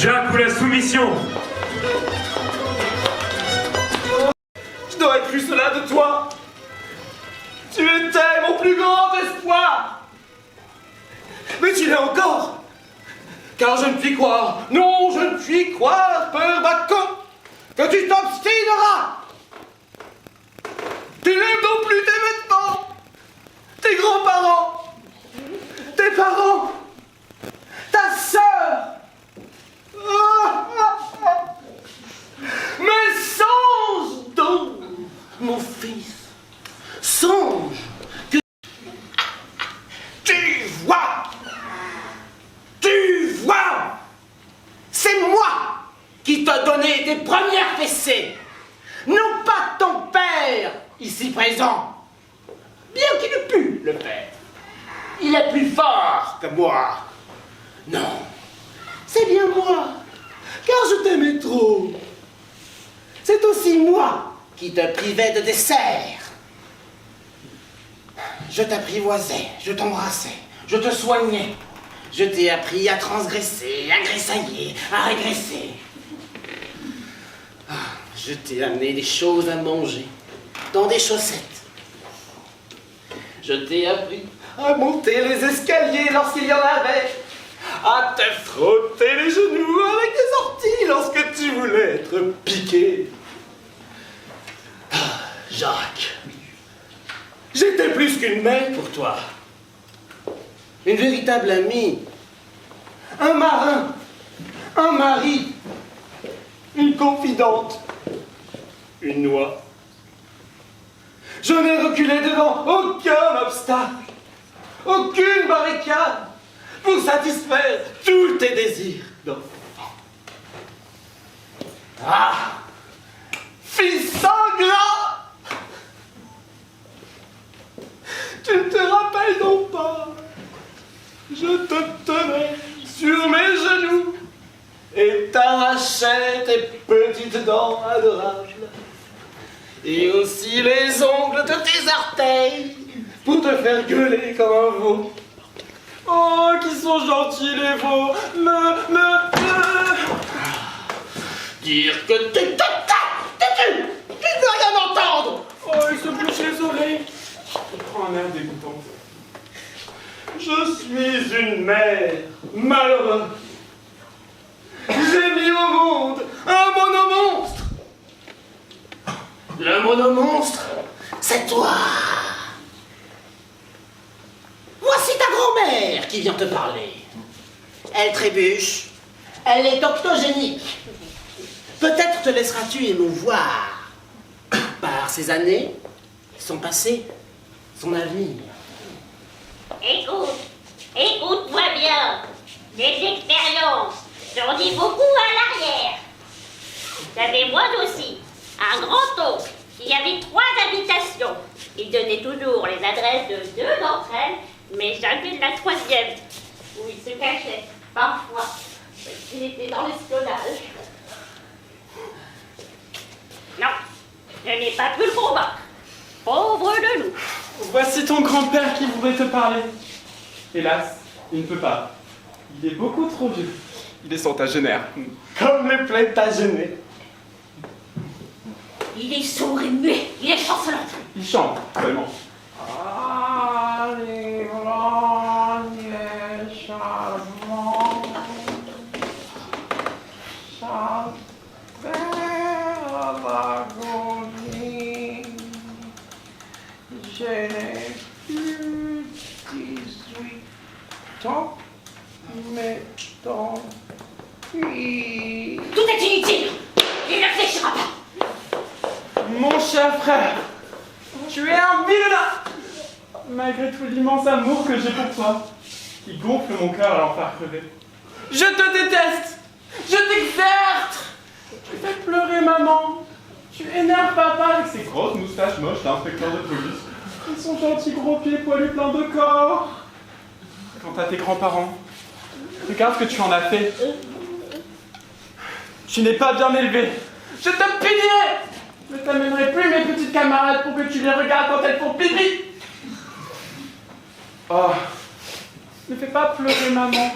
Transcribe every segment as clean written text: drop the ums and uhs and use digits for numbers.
Jacques ou la soumission? Je n'aurais plus cela de toi. Tu étais mon plus grand espoir. Mais tu l'es encore. Car je ne puis croire, non, je ne puis croire, Père Bacon, que tu t'obstineras. Tu n'aimes donc plus tes vêtements, tes grands-parents, tes parents, ta sœur. Mais songe donc, mon fils, songe que tu vois, c'est moi qui t'ai donné tes premières fessées, non pas ton père ici présent, bien qu'il ait pu le faire. Il est plus fort que moi. Non, c'est bien moi, car je t'aimais trop. C'est aussi moi qui te privais de dessert. Je t'apprivoisais, je t'embrassais, je te soignais. Je t'ai appris à transgresser, à gressailler, à régresser. Je t'ai amené des choses à manger, dans des chaussettes. Je t'ai appris à monter les escaliers lorsqu'il y en avait, à te frotter les genoux avec des orties lorsque tu voulais être piqué. Jacques, j'étais plus qu'une mère pour toi. Une véritable amie, un marin, un mari, une confidente, une noix. Je n'ai reculé devant aucun obstacle, aucune barricade pour satisfaire tous tes désirs d'enfant. Ah, fils sanglant, tu ne te rappelles donc pas? Je te tenais sur mes genoux et t'arrachais tes petites dents adorables et aussi les ongles de tes orteils pour te faire gueuler comme un veau. Oh, qui sont gentils les veaux. Dire que tu ne veux rien entendre. Oh, il se bouche les oreilles. Il prend un air dégoûtant. Je suis une mère malheureuse. J'ai mis au monde un monomonstre. Le monomonstre, c'est toi. Voici ta grand-mère qui vient te parler. Elle trébuche. Elle est octogénique. Peut-être te laisseras-tu émouvoir par ses années, son passé, son avenir. Écoute-moi bien. Des expériences, j'en dis beaucoup à l'arrière. J'avais moi aussi un grand-oncle qui avait 3 habitations. Il donnait toujours les adresses de 2 d'entre elles, mais jamais de la 3e, où il se cachait, parfois, parce qu'il était dans l'espionnage. Non, je n'ai pas pu le combattre. Pauvre de nous. Voici ton grand-père qui voudrait te parler. Hélas, il ne peut pas. Il est beaucoup trop vieux. Il est centagénaire. Comme les Plantagenets. Il est sourd et muet, il est chancelant. Il chante seulement. Je n'ai plus 18 ans, mais tant pis. Tout est inutile. Il ne réfléchira pas. Mon cher frère, tu es un vilain. Malgré tout l'immense amour que j'ai pour toi, qui gonfle mon cœur à l'en faire crever. Je te déteste. Je t'exerte. Tu fais pleurer maman. Tu énerves papa avec ses grosses moustaches moches d'inspecteur de police. Ils sont gentils gros pieds poilus pleins de corps. Quant à tes grands-parents, regarde ce que tu en as fait. Tu n'es pas bien élevé. Je te punirai. Je ne t'amènerai plus mes petites camarades pour que tu les regardes quand elles font pipi. Oh, ne fais pas pleurer maman.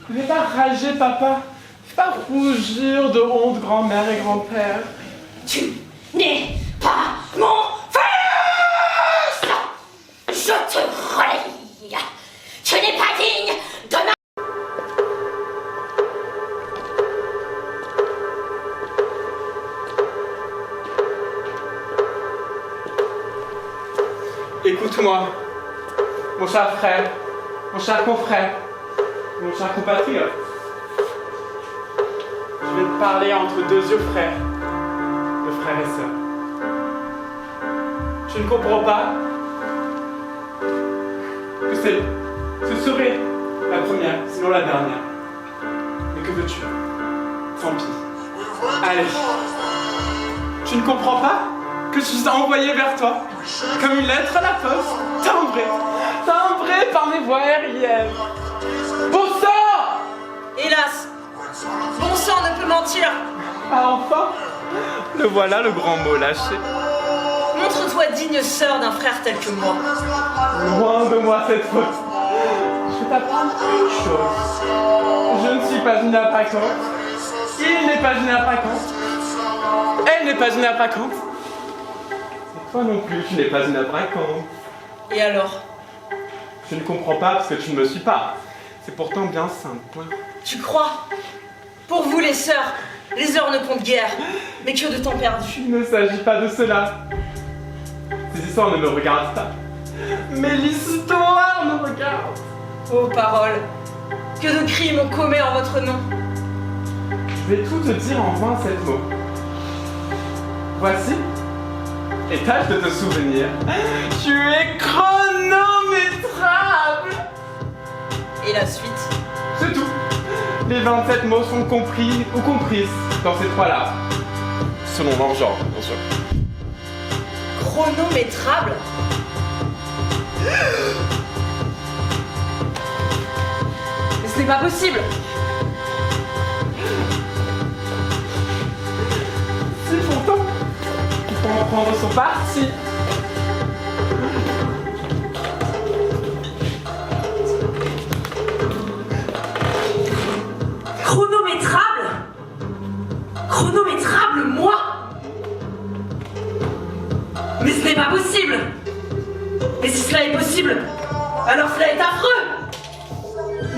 Ne fais pas rager papa. pas rougir de honte, grand-mère et grand-père. Tu n'es pas mon fils! Je te relaye! Tu n'es pas digne de ma... Écoute-moi, mon cher frère, mon cher confrère, mon cher compatriote. Je vais te parler entre deux yeux frères, de frères et sœurs. Tu ne comprends pas que ce serait la première, sinon la dernière. Mais que veux-tu? Tant pis. Allez. Tu ne comprends pas que je suis envoyé vers toi, comme une lettre à la poste, timbrée par mes voies aériennes. Bon sang! Hélas, bon sang ne peut mentir. Ah enfin, le voilà le grand mot lâché. Montre-toi digne sœur d'un frère tel que moi. Loin de moi cette faute. Je vais t'apprendre une chose. Je ne suis pas une attaquante. Il n'est pas une attaquante. Elle n'est pas une attaquante. Et toi non plus, tu n'es pas une attaquante. Et alors? Je ne comprends pas parce que tu ne me suis pas. C'est pourtant bien simple. Point. Tu crois? Pour vous les sœurs, les heures ne comptent guère. Mais que de temps perdu. Il ne s'agit pas de cela. Ces histoires ne me regardent pas. Mais l'histoire me regarde. Ô paroles, que de crimes on commet en votre nom. Je vais tout te dire en 27 mots. Voici. Et tâche de te souvenir. Tu es chronométrable. Et la suite? C'est tout. Les 27 mots sont compris ou comprises dans ces trois-là. Selon leur genre, bien sûr. Chronométrable? Mais ce n'est pas possible. Si pourtant, il faut en prendre son parti. Chronométrable? Chronométrable, moi? Mais ce n'est pas possible. Et si cela est possible, alors cela est affreux.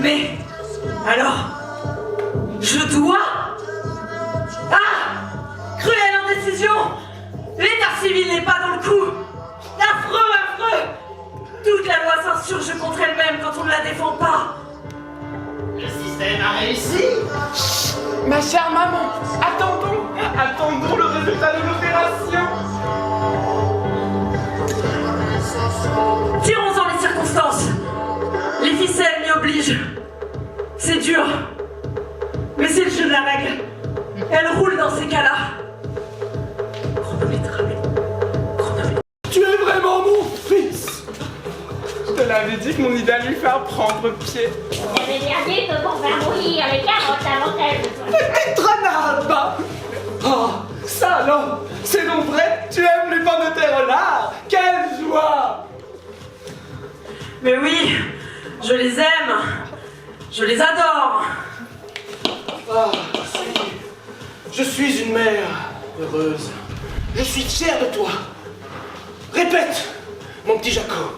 Mais, alors, je dois... Ah! Cruelle indécision! L'état civil n'est pas dans le coup. Affreux, affreux! Toute la loi s'insurge contre elle-même quand on ne la défend pas. Le système a réussi. Ma chère maman, attendons le résultat de l'opération. Tirons-en les circonstances. Les ficelles m'y obligent. C'est dur. Mais c'est le jeu de la règle. Elle roule dans ces cas-là. Chronométrable. Tu es vraiment mon fils. Je te l'avais dit que mon idée allait lui faire prendre pied. J'avais bien dit que pour faire bouillir les carottes avant qu'elles ne soient... Mais Tranalba! Oh, ça alors, c'est donc vrai? Tu aimes les pommes de terre là? Quelle joie! Mais oui, je les aime. Je les adore. Ah, je suis une mère heureuse. Je suis fier de toi. Répète, mon petit Jaco.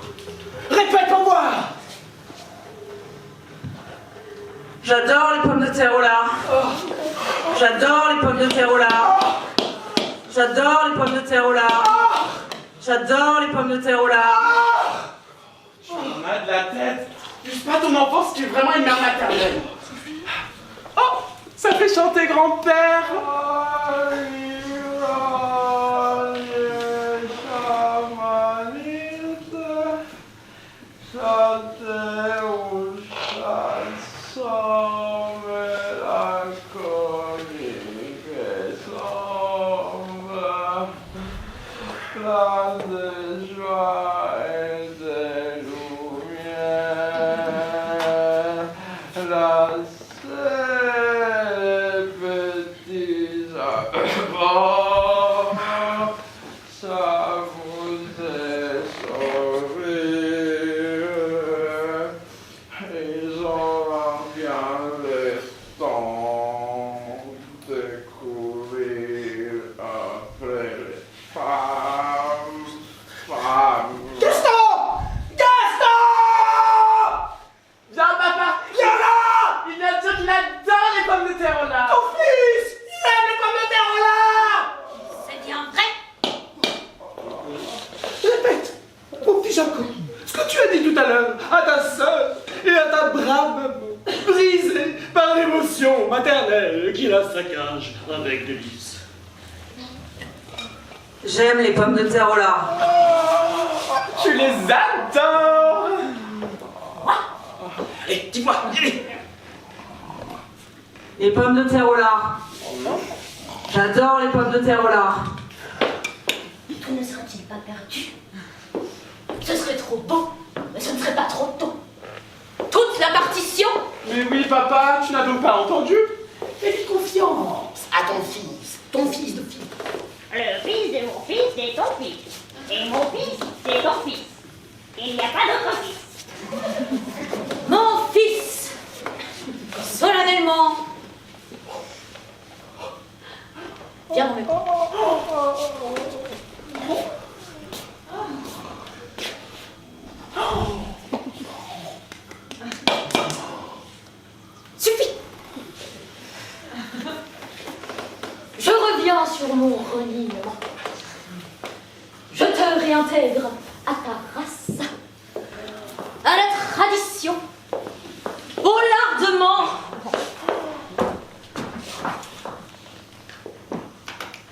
Répète pour moi. J'adore les pommes de terre au lard. J'adore les pommes de terre au lard. J'adore les pommes de terre au lard. J'adore les pommes de terre au lard. Tu en as de la tête. Juste pas ton enfance qui est vraiment une mère maternelle. Oh, ça fait chanter grand-père. Plein de joie et de lumière, là c'est les petits arbres. l'affection maternelle qui la saccage avec délice. J'aime les pommes de terre au lard. Tu les adores. Allez, dis-moi, allez. Les pommes de terre au lard. J'adore les pommes de terre au lard. Tout ne sera-t-il pas perdu? Ce serait trop beau, mais ce ne serait pas trop tôt. Toute la partition. Mais oui, papa, tu n'as donc pas entendu? Fais confiance à ton fils de fille. Le fils de mon fils, c'est ton fils. Et mon fils, c'est ton fils. Il n'y a pas d'autre fils. Mon fils, solennellement. Viens, mon époux. Suffit. Je reviens sur mon reniement. Je te réintègre à ta race, à la tradition, au lardement,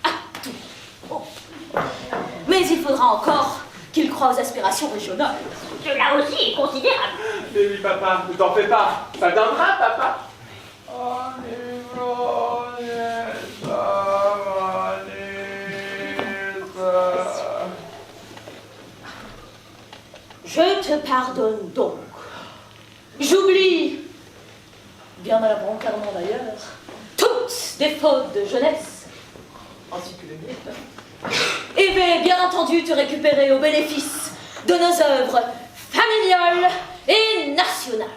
à tout. Oh. Mais il faudra encore qu'il croie aux aspirations régionales. Cela aussi est considérable. Mais oui, papa, ne t'en fais pas. Ça viendra, papa. Je te pardonne donc. J'oublie, bien à la brancarnement d'ailleurs, toutes des fautes de jeunesse, ainsi que les miennes. Et vais bien entendu te récupérer au bénéfice de nos œuvres familiales et nationales.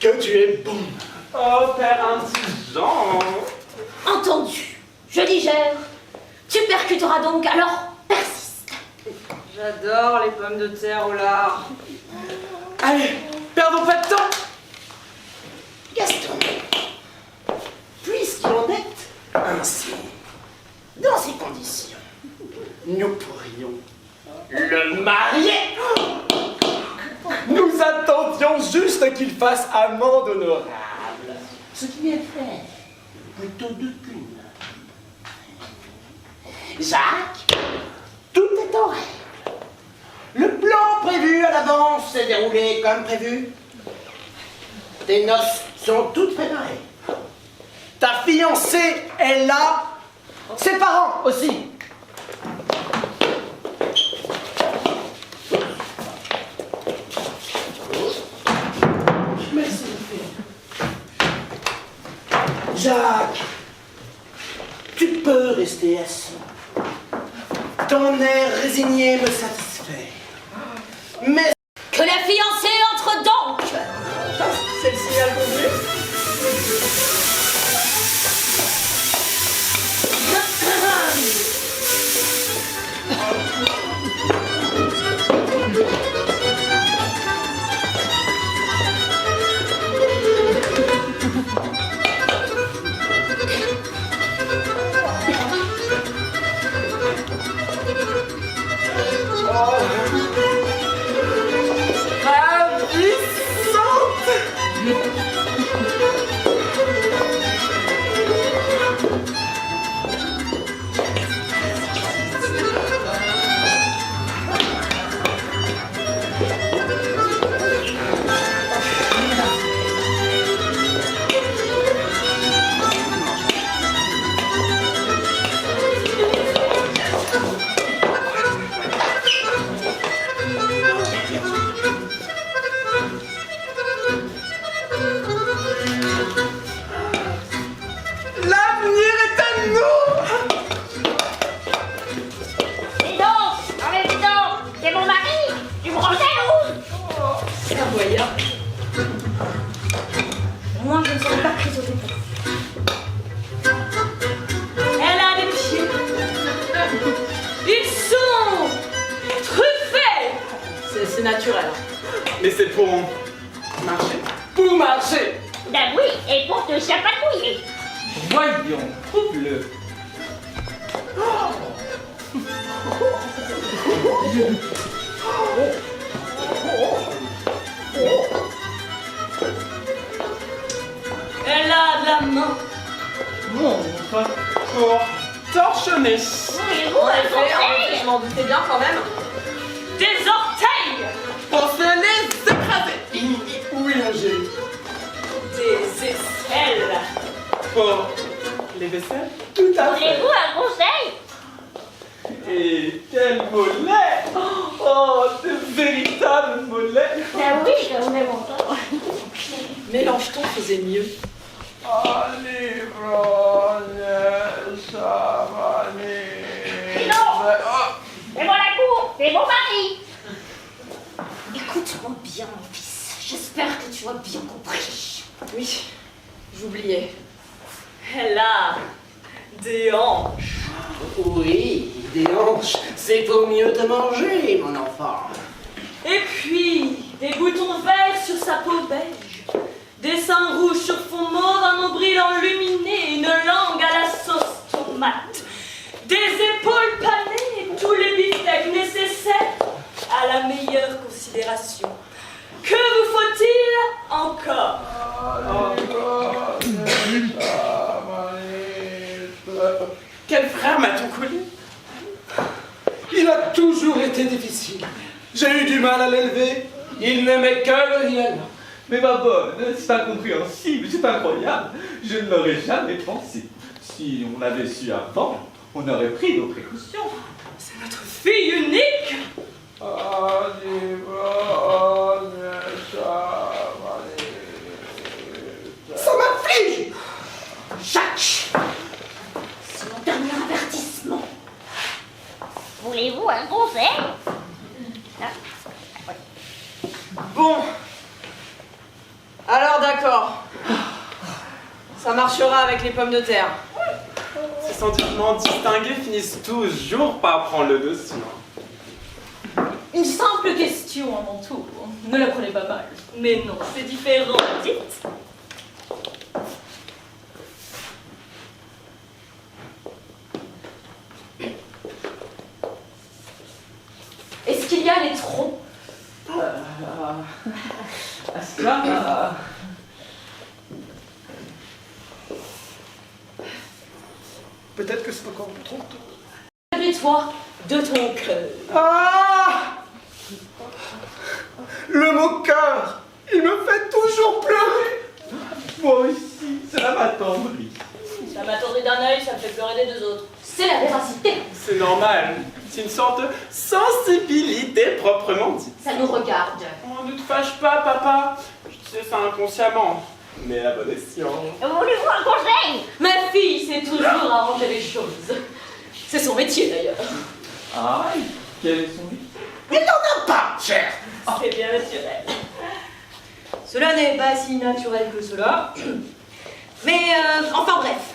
Que tu es bon. Oh, père intelligent. Entendu, je digère. Tu percuteras donc, alors persiste. J'adore les pommes de terre au lard. Allez, perdons pas de temps. Gaston, puisqu'il en est ainsi, dans ces conditions, nous pourrions le marier. Nous attendions juste qu'il fasse amende honorable. Ce qui est fait, plutôt de qu'une. Jacques, tout est en règle. Le plan prévu à l'avance s'est déroulé comme prévu. Tes noces sont toutes préparées. Ta fiancée est là. Ses parents aussi. Merci. Jacques, tu peux rester assis. Ton air résigné me satisfait. Mais Que la fiancée entre donc. c'est le signal convenu. Moi, je ne serai pas prise au dépourvu. Elle a des pieds. Ils sont truffés. C'est naturel. Mais c'est pour marcher. Pour marcher. Ben oui, et pour te chapatouiller. Voyons, trouve-le. Elle a torchonné. Voulez-vous En un effet, conseil? je m'en doutais bien quand même. Des orteils! Pour se les écraser. Oui, Angé. Des aisselles! Pour les vaisselles. Tout à fait. Voulez-vous un conseil? Et quel mollet! Oh, de véritables mollets! Ah oui, je voulais m'entendre. Mélange-ton faisait mieux. Allez, chavanez. Non. Oh. C'est moi la cour, c'est mon mari. Écoute-moi bien, mon fils. J'espère que tu as bien compris. Oui, j'oubliais. Elle a des hanches. Oui, des hanches, c'est pour mieux te manger, mon enfant. Et puis, des boutons verts sur sa peau beige. Des seins rouges sur fond mauve, un nombril enluminé, une langue à la sauce tomate. Des épaules panées, tous les bistecs nécessaires à la meilleure considération. Que vous faut-il encore? Quel frère m'a-t-on connu? Il a toujours été difficile. J'ai eu du mal à l'élever. Il n'aimait que le rien. Mais ma bonne, c'est incompréhensible, c'est incroyable. Je ne l'aurais jamais pensé. Si on l'avait su avant, on aurait pris nos précautions. C'est notre fille unique. Ça m'afflige. Jacques. C'est mon dernier avertissement. Voulez-vous un conseil? Bon. Alors d'accord. Ça marchera avec les pommes de terre. Ces sentiments distingués finissent toujours par prendre le dessus. Une simple question à mon tour. Ne la prenez pas mal. Mais non, c'est différent, dites. Est-ce qu'il y a les troncs? Ça, Peut-être que c'est encore trop tôt. Malgré toi, de ton cœur. Ah! Le mot cœur, il me fait toujours pleurer. moi aussi, cela m'attendrit. Ça m'a tourné d'un œil, ça me fait pleurer des deux autres. C'est la véracité. C'est normal. C'est une sorte de sensibilité proprement dite. Ça nous regarde. Oh, ne te fâche pas, papa. Je sais ça inconsciemment. Mais à bon escient. Voulez-vous un conseil? Ma fille sait toujours arranger les choses. C'est son métier d'ailleurs. Ah, quel est son but? Il n'en a pas, cher. C'est bien naturel. Cela n'est pas si naturel que cela. Mais enfin bref.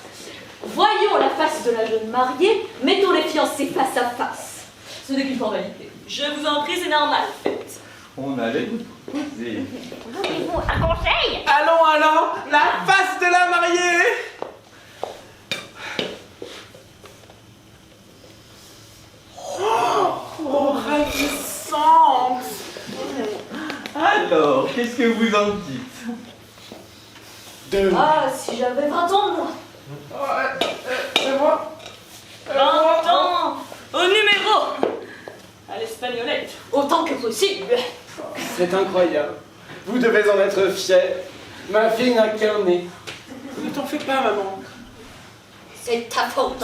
Voyons la face de la jeune mariée, mettons les fiancés face à face. Ce n'est qu'une formalité. Je vous en prie, c'est normal, faites. On allait vous proposer. Voulez-vous un conseil? Allons, la face de la mariée. Oh, ravissante. Alors, qu'est-ce que vous en dites? Ah, si j'avais 20 ans, moi. Et moi 20 ans au numéro. À l'espagnolette, autant que possible. C'est incroyable. Vous devez en être fiers. Ma fille n'a qu'un nez. Ne t'en fais pas, maman. C'est ta faute.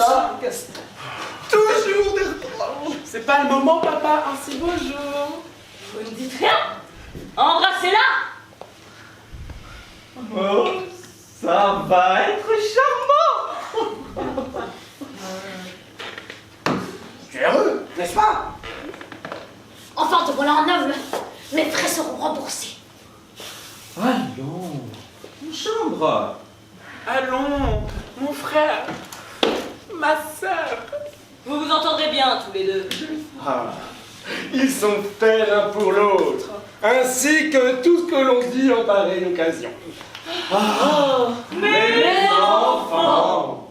Toujours des reproches. C'est pas le moment, papa. Un si beau jour. Vous ne dites rien. Embrassez-la. Oh, ça va être charmant! Tu es heureux, n'est-ce pas? Enfin, te voilà un homme. Mes frais seront remboursés. Allons, en chambre. Allons, mon frère, ma sœur. Vous vous entendrez bien tous les deux. Ah, ils sont faits l'un pour l'autre, ainsi que tout ce que l'on dit en pareille occasion. Oh, Mes enfants!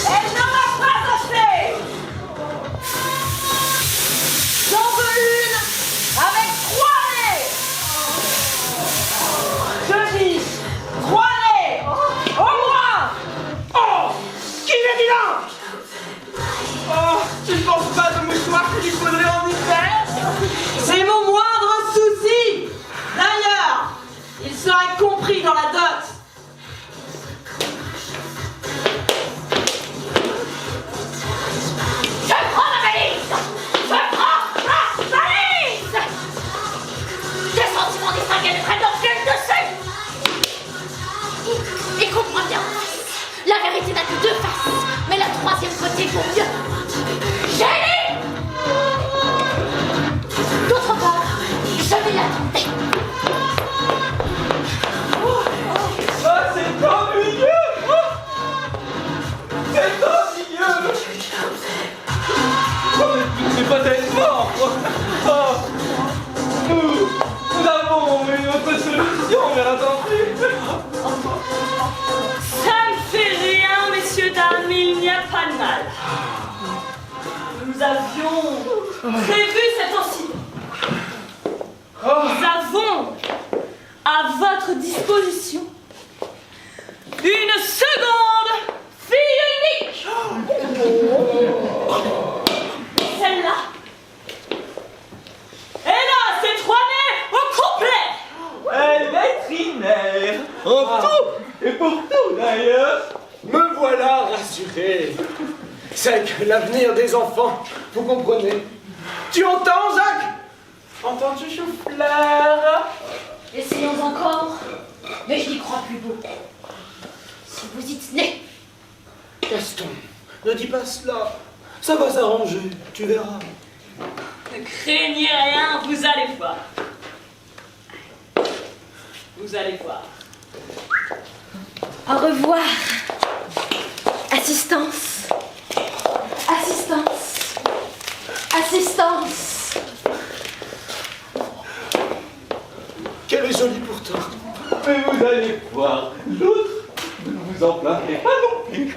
Eh non, vérité n'a que deux faces, mais la troisième côté vaut mieux. Génie! D'autre part, je vais la tenter. Ah, c'est ennuyeux! C'est ennuyeux! Oh, mais c'est pas d'être mort! Oh. Nous avons une autre solution, bien entendu! Ça ne fait rien, messieurs, dames, il n'y a pas de mal. Nous avions prévu cet incident. Nous avons à votre disposition une seconde fille unique. Celle-là. Et là, c'est 3 nez au complet. Elle est trinaire. En tout et pour tout d'ailleurs. Me voilà rassuré. C'est que l'avenir des enfants, vous comprenez. Tu entends, Jacques? Entends-tu, chou-fleur? Essayons encore, mais je n'y crois plus beaucoup. Si vous y tenez. Gaston, ne dis pas cela. Ça va s'arranger, tu verras. Ne craignez rien, vous allez voir. Vous allez voir. Au revoir. Assistance. Assistance. Assistance. Qu'elle est jolie pourtant. Mais vous allez voir, l'autre, ne vous en plaindrez pas non plus.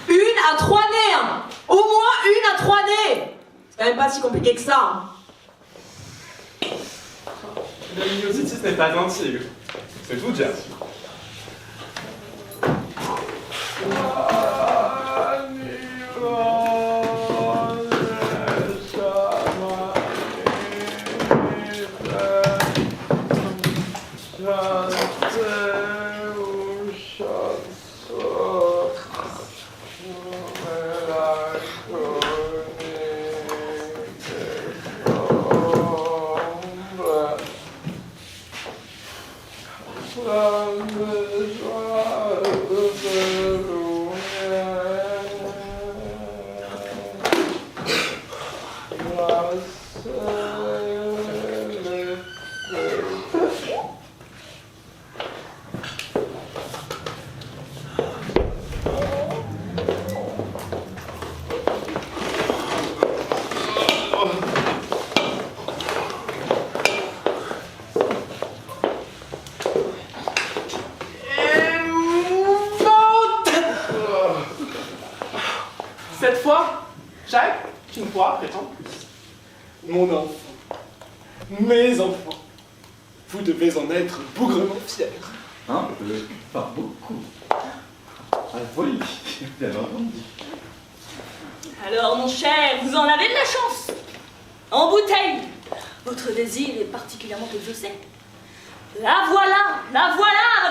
1 à 3 nez, hein. Au moins 1 à 3 nez. C'est quand même pas si compliqué que ça. Hein. Le myositis n'est pas un tigre. C'est tout déjà. Cette fois, Jacques, tu ne pourras prétendre plus. Mon enfant, mes enfants, vous devez en être bougrement fiers. Un peu, pas beaucoup. Ah oui, bien entendu. Alors, mon cher, vous en avez de la chance. En bouteille, votre désir est particulièrement exaucé. La voilà,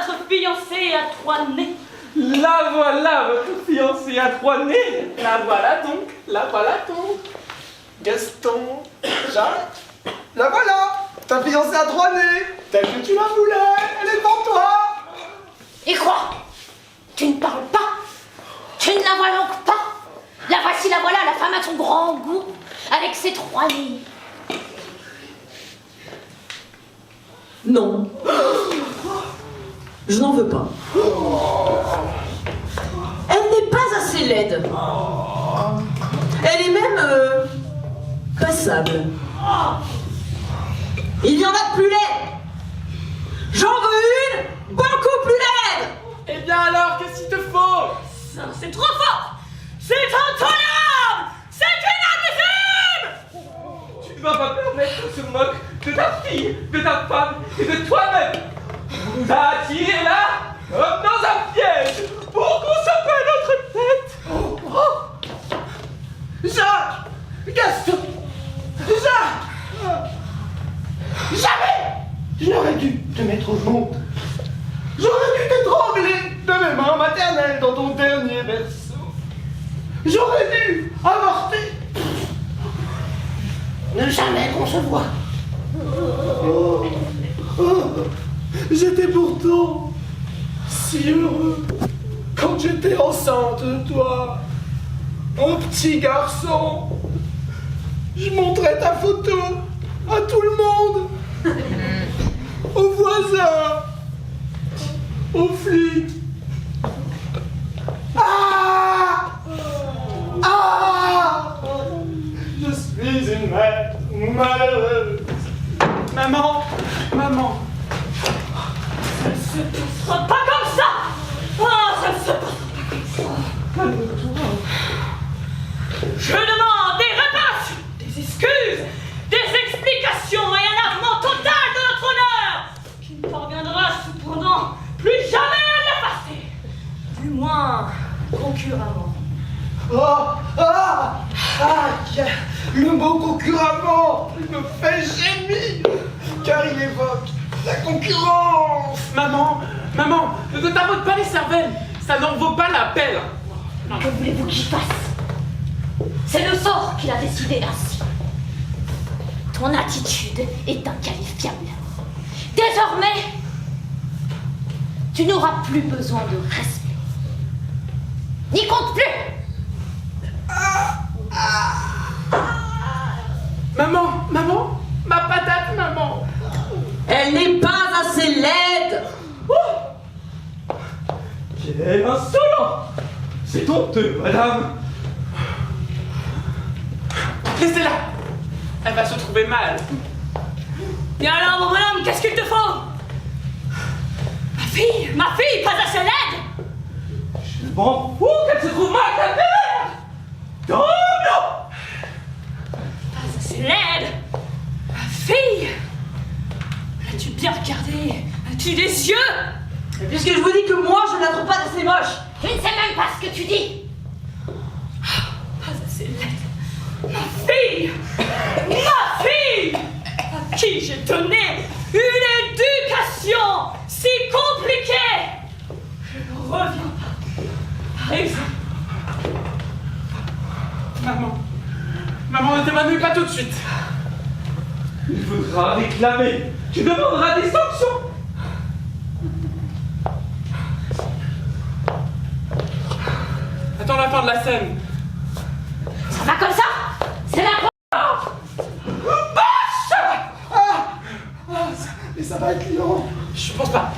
votre fiancée à 3 nez. La voilà, votre fiancée à 3 nez. La voilà donc, la voilà donc. Gaston, Jacques, la voilà, ta fiancée à 3 nez, telle que tu la voulais, elle est devant toi. Et quoi? Tu ne parles pas? Tu ne la vois donc pas? La voici, la voilà, la femme à ton grand goût, avec ses 3 nez. Non. Je n'en veux pas. Elle n'est pas assez laide. Elle est même passable. Il y en a de plus laide. J'en veux une beaucoup plus laide. Eh bien alors, qu'est-ce qu'il te faut? Ça, c'est trop fort. C'est intolérable. C'est inadmissible. Tu ne vas pas permettre qu'on se moque de ta fille, de ta femme et de toi-même. On nous a attirés là, comme dans un piège, pour qu'on se prenne notre tête. Jacques, Gaston, Jacques, jamais je n'aurais dû te mettre au monde. J'aurais dû t'étrangler de mes mains maternelles dans ton dernier berceau. J'aurais dû avorter. Ne jamais concevoir. Oh, oh, j'étais pourtant si heureux. quand j'étais enceinte de toi, un petit garçon, je montrais ta photo à tout le monde, aux voisins, aux flics. Ah! Ah! Je suis une mère malheureuse. Maman, maman. Ça ne se passera pas comme ça. Oh, ça ne se passera pas comme ça. Je demande des réparations, des excuses, des explications et un avènement total de notre honneur qui ne parviendra cependant plus jamais à l'effacer. Du moins, concurremment. Oh! Ah! Ah! Le mot concurremment me fait gémir car il évoque la concurrence. Maman, ne t'aboute pas les cervelles. Ça n'en vaut pas la peine. Que voulez-vous qu'il fasse? C'est le sort qu'il a décidé ainsi. Ton attitude est inqualifiable. Désormais, tu n'auras plus besoin de respect. N'y compte plus. Maman, ma patate, maman. Elle n'est pas assez laide. Quel insolent! C'est honteux, madame! Laissez-la. Elle va se trouver mal. Et alors, mon bonhomme, qu'est-ce qu'il te faut? Ma fille, pas assez laide? Je m'en fous qu'elle se trouve mal, ta mère! Non! Pas assez laide? Ma fille? L'as-tu bien regardée? As-tu des yeux? Et puisque je vous dis que moi, je ne la trouve pas assez moche. Tu ne sais même pas ce que tu dis. Pas assez laide. Ma fille! Ma fille! À qui j'ai donné une éducation si compliquée! Je ne reviens pas. Par exemple. Maman, ne t'évanouis pas tout de suite. Il faudra réclamer. Tu demanderas des sanctions. Attends la fin de la scène. Ça va comme ça? C'est la Mais ça va être long. Je pense pas.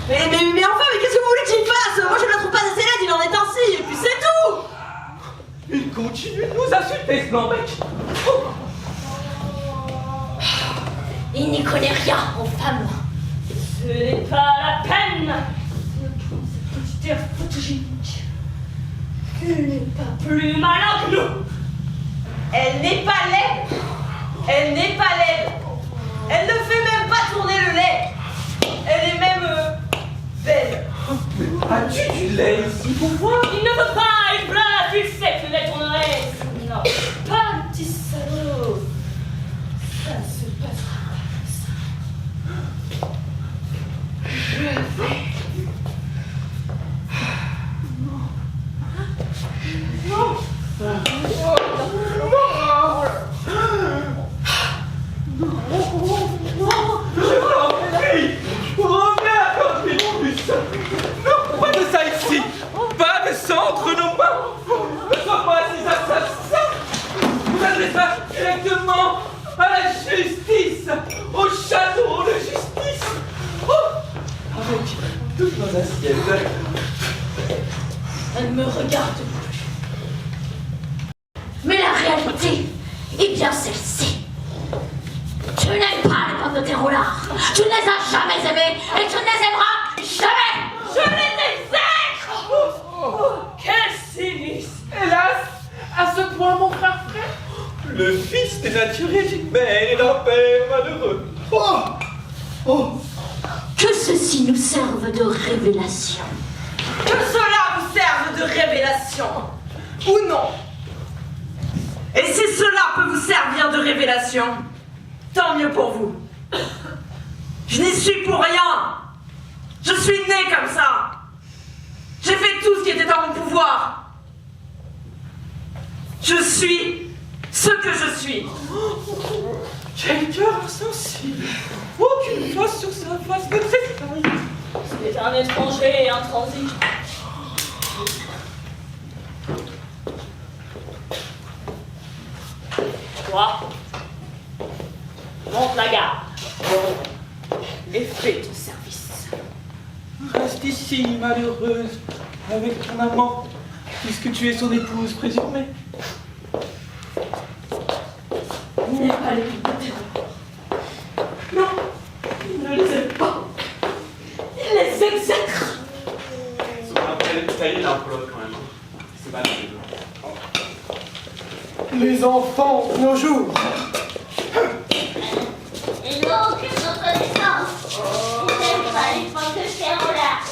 Mais enfin, mais qu'est-ce que vous voulez qu'il fasse? Moi, je ne la trouve pas assez laide, il en est ainsi, et puis c'est tout. Il continue de nous insulter, ce blanc-bec. Il n'y connaît rien aux femmes. Ce n'est pas la peine de prendre cette petite air photogénique. Il n'est pas plus malin que nous. Elle n'est pas laide. Elle n'est pas laide. Elle ne fait même pas tourner le lait. Elle est même belle. As-tu du lait ici pour voir? Il ne veut pas, il bluffe, il sait que le lait tournerait. Non, pas le petit salaud. Ça ne se passera pas comme ça. Je vais... Je t'en prie! Reviens quand tu es plus! Non, pas de ça ici! Pas de sang entre nos mains! Ne sois pas ces assassins! Vous adressez ça directement à la justice! Au château de justice! Oh, avec toutes nos assiettes! Elle ne me regarde plus. Mais la réalité est bien celle-ci. Tu n'aimes pas les pommes de terroir. Tu ne les as jamais aimées et tu ne les aimeras jamais. Je les exècre. Quel cynisme. Hélas, à ce point, mon frère frère. Le fils dénaturé d'une mère et d'un père malheureux! Que ceci nous serve de révélation. Que cela vous serve de révélation. Ou non. Et si cela peut vous servir de révélation, tant mieux pour vous. Je n'y suis pour rien. Je suis née comme ça. J'ai fait tout ce qui était en mon pouvoir. Je suis ce que je suis. Quel cœur insensible. Aucune face sur sa face de tristesse. C'est un étranger et un transi. Toi, monte la garde. Et fais ton service. Reste ici, malheureuse, avec ton amant, puisque tu es son épouse présumée. Il n'est pas les terreur. Non, il ne les aime pas. Il les exècre. Ils sont un peu taillés l'un pour l'autre quand même. C'est mal les deux. Les enfants de nos jours. Ils n'ont aucune reconnaissance. Ils n'aiment pas les pommes de terre au lard.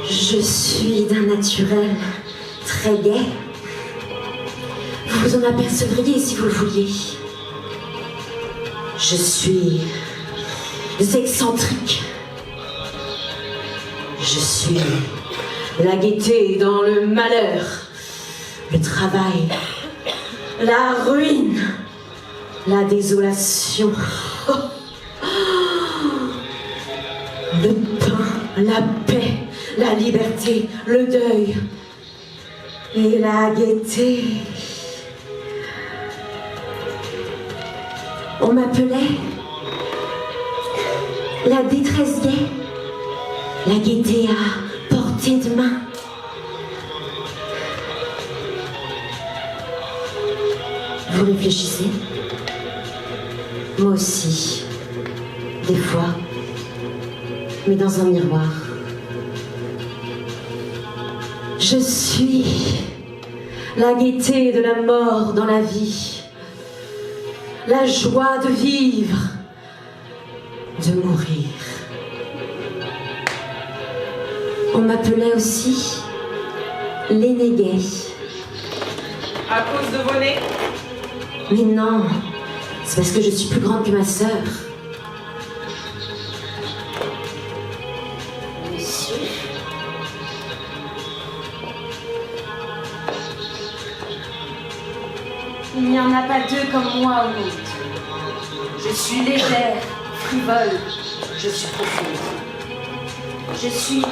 Je suis d'un naturel très gai. Vous vous en apercevriez si vous le vouliez. Je suis excentrique. Je suis la gaieté dans le malheur, le travail, la ruine, la désolation. Le pain, la paix, la liberté, le deuil et la gaieté. On m'appelait la détresse gaie, la gaieté à portée de main. Vous réfléchissez? Moi aussi, des fois, mais dans un miroir. Je suis la gaieté de la mort dans la vie, la joie de vivre, de mourir. On m'appelait aussi l'aîné gay. À cause de vos nez? Mais non, c'est parce que je suis plus grande que ma sœur. Monsieur, Il n'y en a pas deux comme moi au monde. Je suis légère, frivole, je suis profonde. Je suis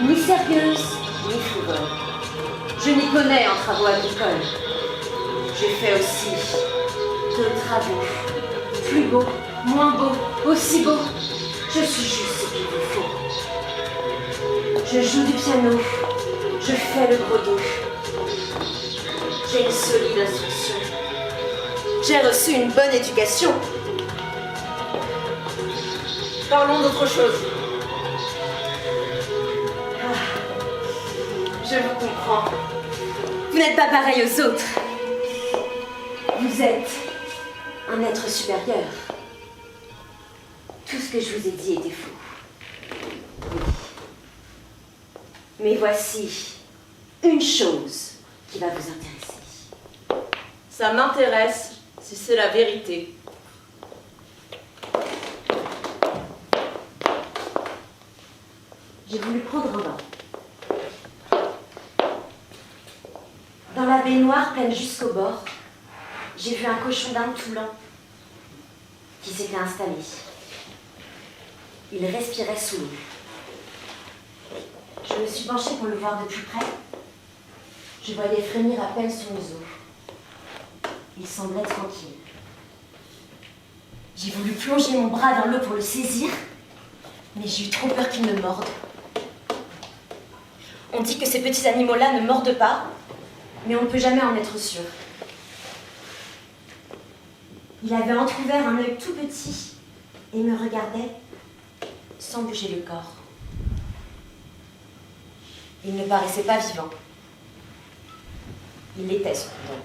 ni sérieuse, ni frivole. Je m'y connais en travaux agricoles. J'ai fait aussi d'autres travaux, plus beaux, moins beaux, aussi beaux. Je suis juste ce qu'il vous faut. Je joue du piano, je fais le gros dos. J'ai une solide instruction. J'ai reçu une bonne éducation. Parlons d'autre chose. Je vous comprends. Vous n'êtes pas pareil aux autres. Vous êtes un être supérieur. Tout ce que je vous ai dit était faux. Oui. Mais voici une chose qui va vous intéresser. Ça m'intéresse si c'est la vérité. J'ai voulu prendre un bain. Dans la baignoire pleine jusqu'au bord, j'ai vu un cochon d'Inde tout lent qui s'était installé. Il respirait sous l'eau. Je me suis penchée pour le voir de plus près. Je voyais frémir à peine son museau. Il semblait tranquille. J'ai voulu plonger mon bras dans l'eau pour le saisir, mais j'ai eu trop peur qu'il me morde. On dit que ces petits animaux-là ne mordent pas, mais on ne peut jamais en être sûr. Il avait entrouvert un œil tout petit et me regardait sans bouger le corps. Il ne paraissait pas vivant. Il l'était cependant.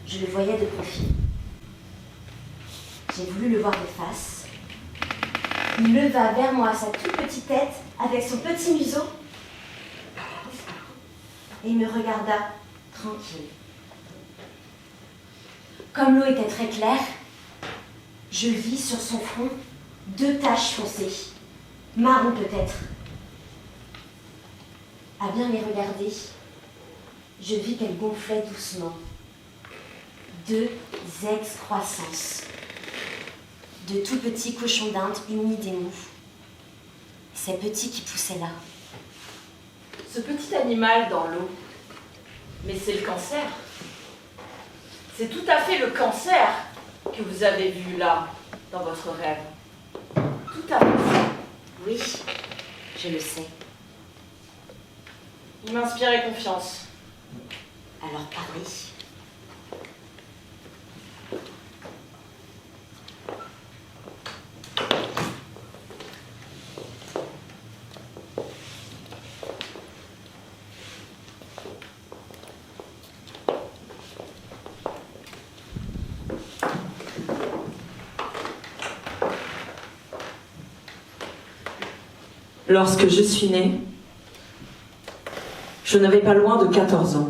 Je le voyais de profil. J'ai voulu le voir de face. Il leva vers moi sa toute petite tête avec son petit museau et il me regarda tranquille. Comme l'eau était très claire, je vis sur son front 2 taches foncées, marron peut-être. À bien les regarder, je vis qu'elles gonflaient doucement. 2 excroissances. De tout petits cochons d'Inde humides et mous. Ces petits qui poussaient là. Ce petit animal dans l'eau, mais c'est le cancer. C'est tout à fait le cancer que vous avez vu là, dans votre rêve. Tout à fait. Oui, je le sais. Il m'inspirait confiance. Alors parlez. Lorsque je suis née, je n'avais pas loin de 14 ans.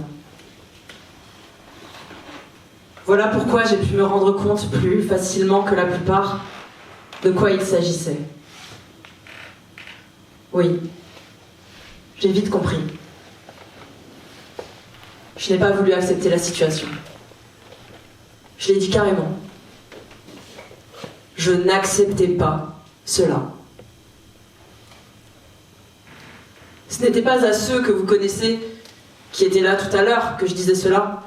Voilà pourquoi j'ai pu me rendre compte plus facilement que la plupart de quoi il s'agissait. Oui, j'ai vite compris. Je n'ai pas voulu accepter la situation. Je l'ai dit carrément. Je n'acceptais pas cela. Ce n'était pas à ceux que vous connaissez, qui étaient là tout à l'heure, que je disais cela.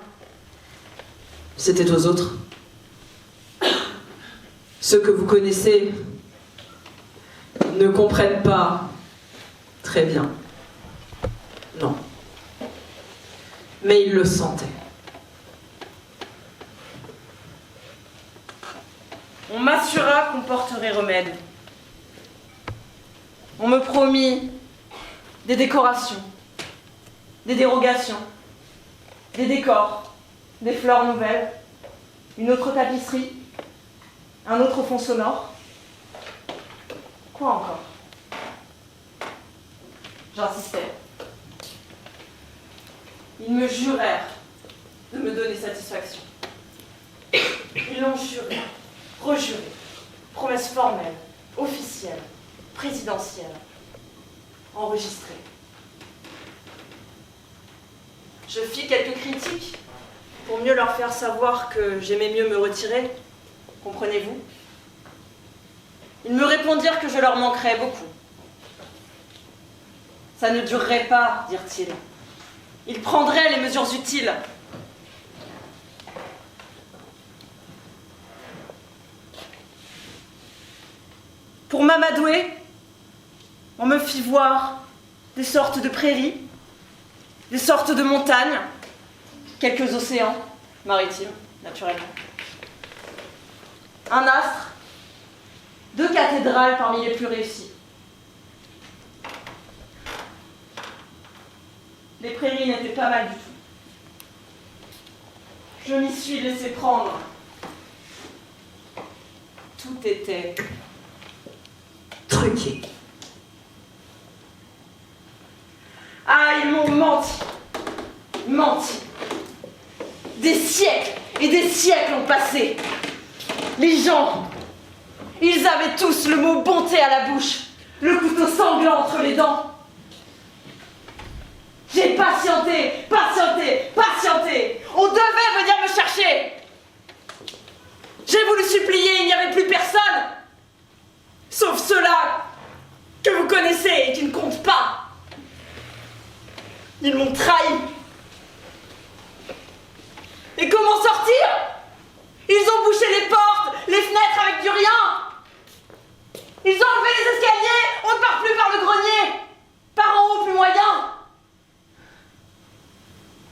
C'était aux autres. Ceux que vous connaissez ne comprennent pas très bien. Non. Mais ils le sentaient. On m'assura qu'on porterait remède. On me promit des décorations, des dérogations, des décors, des fleurs nouvelles, une autre tapisserie, un autre fond sonore. Quoi encore? J'insistais. Ils me jurèrent de me donner satisfaction. Ils l'ont juré, rejuré, promesse formelle, officielle, présidentielle, enregistrée. Je fis quelques critiques pour mieux leur faire savoir que j'aimais mieux me retirer, comprenez-vous? Ils me répondirent que je leur manquerais beaucoup. Ça ne durerait pas, dirent-ils. Ils prendraient les mesures utiles. Pour m'amadouer, on me fit voir des sortes de prairies, des sortes de montagnes, quelques océans maritimes, naturellement. Un astre, 2 cathédrales parmi les plus réussies. Les prairies n'étaient pas mal du tout. Je m'y suis laissé prendre. Tout était truqué. Ah, ils m'ont menti. Menti. Des siècles et des siècles ont passé. Les gens, ils avaient tous le mot bonté à la bouche, le couteau sanglant entre les dents. J'ai patienté, patienté, patienté. On devait venir me chercher. J'ai voulu supplier, il n'y avait plus personne. Sauf ceux-là que vous connaissez et qui ne comptent pas. Ils m'ont trahi. Et comment sortir? Ils ont bouché les portes, les fenêtres avec du rien. Ils ont enlevé les escaliers, on ne part plus par le grenier. Par en haut, plus moyen.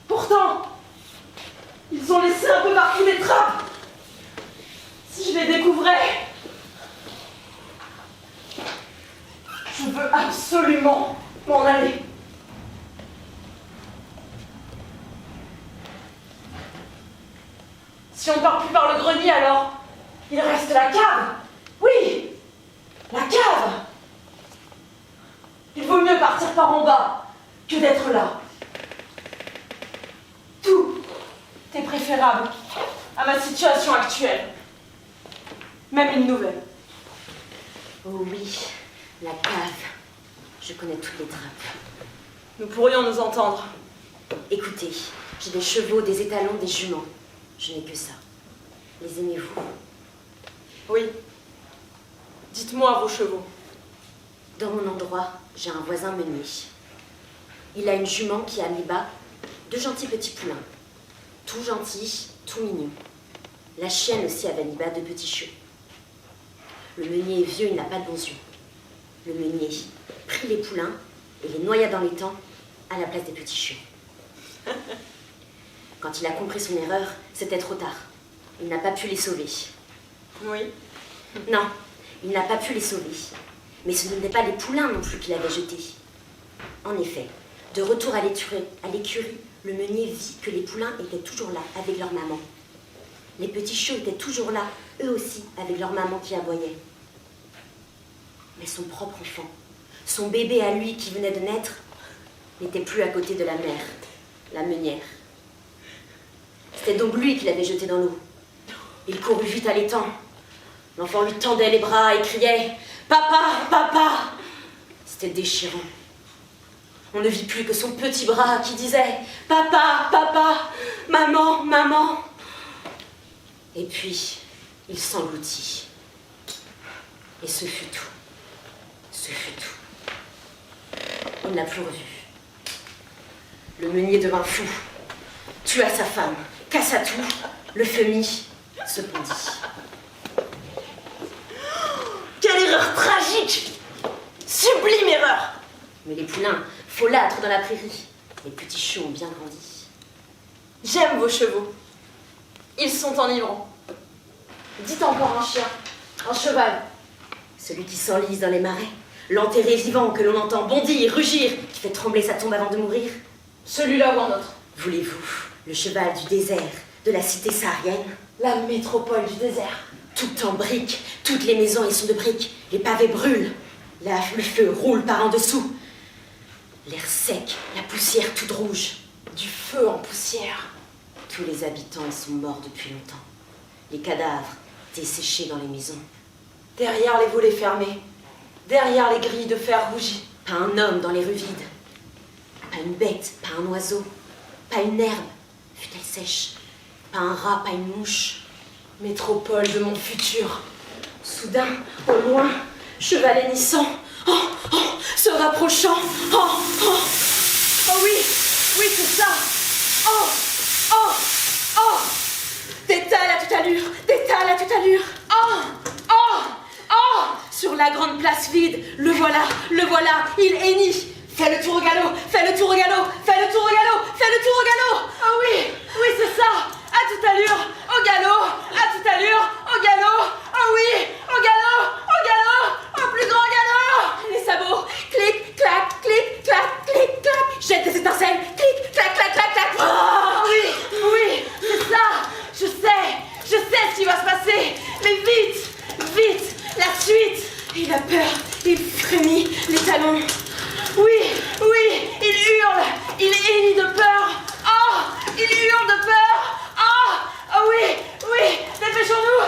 Pourtant, ils ont laissé un peu partout les trappes. Si je les découvrais, je veux absolument m'en aller. Si on ne part plus par le grenier, alors il reste la cave. Oui, la cave. Il vaut mieux partir par en bas que d'être là. Tout est préférable à ma situation actuelle. Même une nouvelle. Oh oui, la cave. Je connais toutes les trappes. Nous pourrions nous entendre. Écoutez, j'ai des chevaux, des étalons, des juments. Je n'ai que ça. Les aimez-vous? Oui. Dites-moi vos chevaux. Dans mon endroit, j'ai un voisin meunier. Il a une jument qui a mis bas 2 gentils petits poulains. Tout gentils, tout mignons. La chienne aussi avait mis bas 2 petits chiots. Le meunier est vieux, il n'a pas de bons yeux. Le meunier prit les poulains et les noya dans l'étang à la place des petits chiots. Quand il a compris son erreur, c'était trop tard. Il n'a pas pu les sauver. Oui. Non, il n'a pas pu les sauver. Mais ce n'étaient pas les poulains non plus qu'il avait jetés. En effet, de retour à l'écurie, le meunier vit que les poulains étaient toujours là, avec leur maman. Les petits chiots étaient toujours là, eux aussi, avec leur maman qui aboyait. Mais son propre enfant, son bébé à lui qui venait de naître, n'était plus à côté de la mère, la meunière. C'était donc lui qui l'avait jeté dans l'eau. Il courut vite à l'étang. L'enfant lui tendait les bras et criait « Papa, papa !» C'était déchirant. On ne vit plus que son petit bras qui disait « Papa, papa, maman, maman !» Et puis, il s'engloutit. Et ce fut tout. Ce fut tout. On ne l'a plus revu. Le meunier devint fou, tua sa femme, cassa tout, le feu mis, se pendit. Quelle erreur tragique! Sublime erreur! Mais les poulains folâtrent dans la prairie. Les petits chiots ont bien grandi. J'aime vos chevaux. Ils sont enivrants. Dites encore un chien, un cheval. Celui qui s'enlise dans les marais, l'enterré vivant que l'on entend bondir, rugir, qui fait trembler sa tombe avant de mourir. Celui-là ou un autre? Voulez-vous le cheval du désert, de la cité saharienne? La métropole du désert. Tout en briques, toutes les maisons y sont de briques, les pavés brûlent, le feu roule par en dessous. L'air sec, la poussière toute rouge. Du feu en poussière. Tous les habitants y sont morts depuis longtemps. Les cadavres desséchés dans les maisons. Derrière les volets fermés, derrière les grilles de fer rougies. Pas un homme dans les rues vides. Pas une bête, pas un oiseau, pas une herbe, fut-elle sèche. Pas un rat, pas une mouche. Métropole de mon futur. Soudain, au loin, cheval hennissant, se rapprochant, Oh oui, oui c'est ça. d'étal à toute allure, d'étal à toute allure. Sur la grande place vide, le voilà, il hennit. Fais le tour au galop, fais le tour au galop, fais le tour au galop, fais le tour au galop. Ah oui, oui c'est ça. À toute allure, au galop, à toute allure, au galop. Oh oui, au galop, au plus grand galop. Les sabots, clic, clac, clic, clac, clic, clac. Jette des étincelles, clic, clac, clac, clac, clac. Oh oui, c'est ça. Je sais ce qui va se passer. Mais vite, la suite. Il a peur, il frémit, les talons. Oui, il hurle, il hennit de peur. Il hurle de peur. Oui, dépêchons-nous.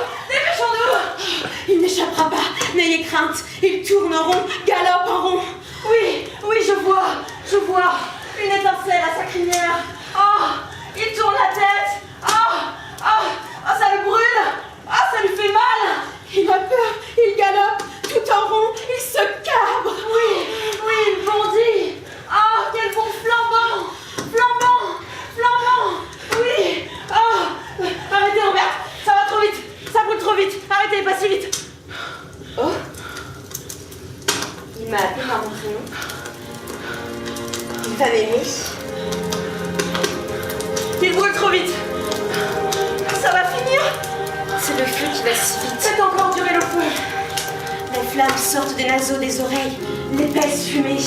Il n'échappera pas, n'ayez crainte. Il tourne en rond, galope en rond. Oui, je vois. Une étincelle à sa crinière. Il tourne la tête. Ça le brûle. Ça lui fait mal. Il a peur, il galope, tout en rond, il se cabre. Oui, il bondit. Quel bon flambant. Oui. Arrêtez, Robert, ça va trop vite. Ça brûle trop vite. Arrêtez, pas si vite. Il m'a appelé par mon prénom. Il va m'aimer. Il brûle trop vite. Ça va finir. C'est le feu qui va si vite. Faites encore durer le feu. Les flammes sortent des naseaux, des oreilles, l'épaisse fumée.